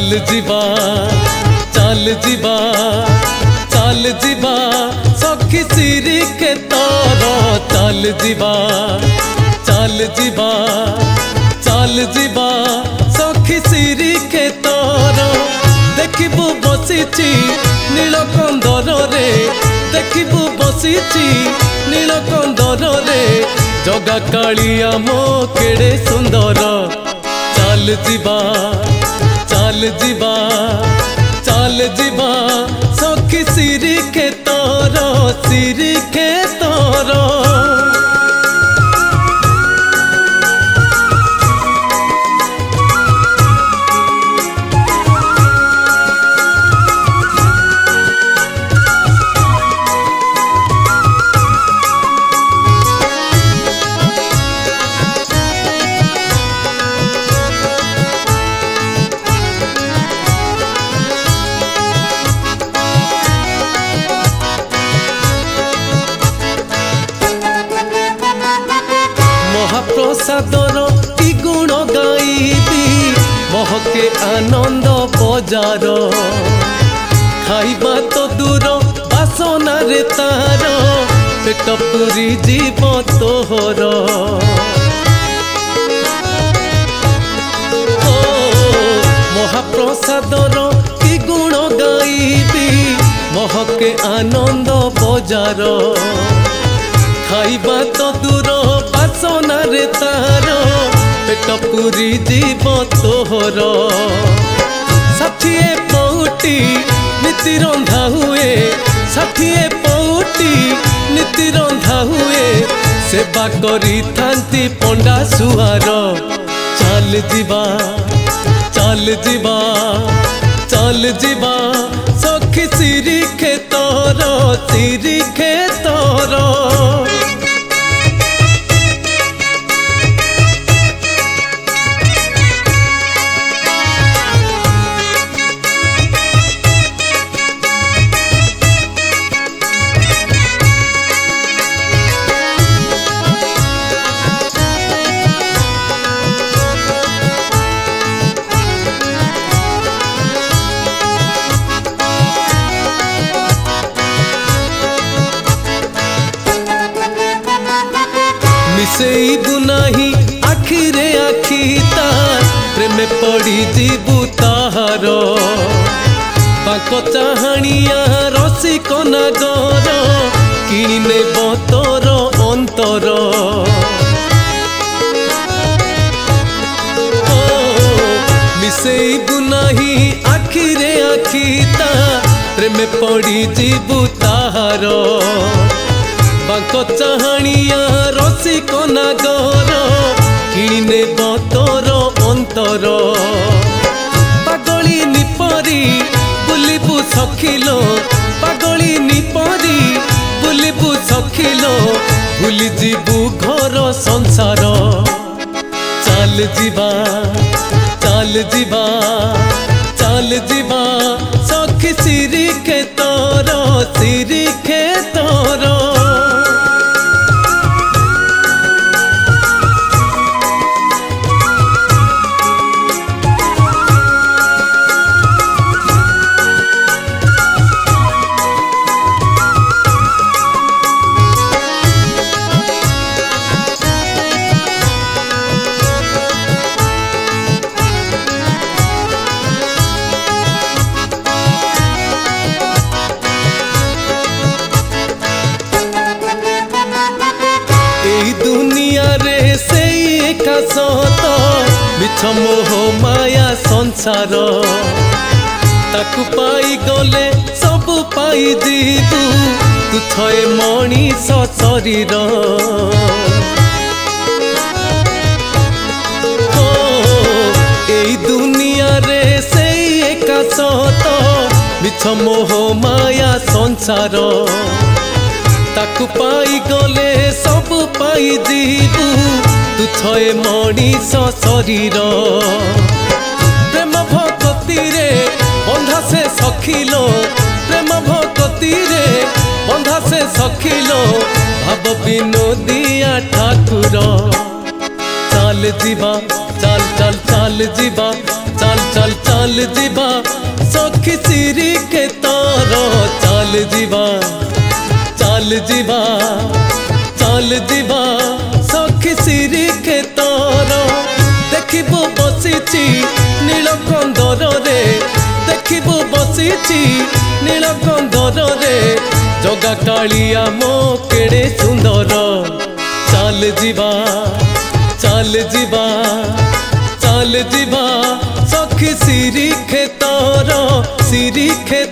चाल जीवा चाल जीवा चाल जीवा सखी सिरी के तोर चाल जीवा चाल जीवा चाल जीवा सखी सिरी के तोर देखिबू बसिची नीलकंदर रे देखिबू बसिची नीलकंदर रे जगा कालिया मो केड़े सुंदर चाल जीवा चाल जीवा चाल जीवा सखी सिरी के तोर सिरी के तोर महाप्रसादर की गुण गाइबी महके आनंद बजार खाइबा तो दूर बासना रे तार पेट पूरी जीव तोहर महाप्रसादर की गुण गाइबी महके आनंद बजार खाइबा तो दूर बासना रे तार पेट पूरी जीव तोहर षाठिए पौटी नीति रंधा हुए षाठिए पौटी नीति रंधा हुए सेवा करी थांती पंडा सुहार चाल जीवा चाल जीवा चाल जीवा सखी सिरी के तोर सिरी के तोर मिसेई बुनाही आखिरे आखी तार प्रेम पड़ी जीबू ताहार पाक चाहानिया रसिक नागर किणी नेब तोर अंतर मिसेई बुनाही आखिरे आखी तार प्रेम पड़ी जीबू ताहार बांक चाहानिया रसिक नागर किणे तोर अंतर पागली निपरी बुलिबू सखिलो पागली निपरी बुलिबू सखिलो भूली जीबू घर संसार चाल जीवा चाल जीवा चाल जीवा सखी सिरी के तोर सिरी के तोर दुनिया रे से एका सत मिछ मोह माया संसार ताकू पाई गले सब पाई जीबू तू थए मनीष शरीर दुनिया रे से एका सत मिछ मोह माया संसार ताकू पाई गले सब पाई जीबू तू थए मनीष शरीर प्रेम भक्ति रे बंधा से सखिलो प्रेम भक्ति रे बंधा से सखिलो भाव विनोदिया ठाकुर चाल जीवा चाल चाल चाल जीवा चाल चाल चल चल जीवा सखी सिरी के तोर चल जीवा चल जीवा चल जीवा सखी सिरी के तोर देखिबू बसिची नीलकंदर रे देखिबू बसिची नीलकंदर रे जगा कालिया मो केड़े सुंदर चल जीवा चल जीवा चल जीवा सखी सिरी के तोर सिरी के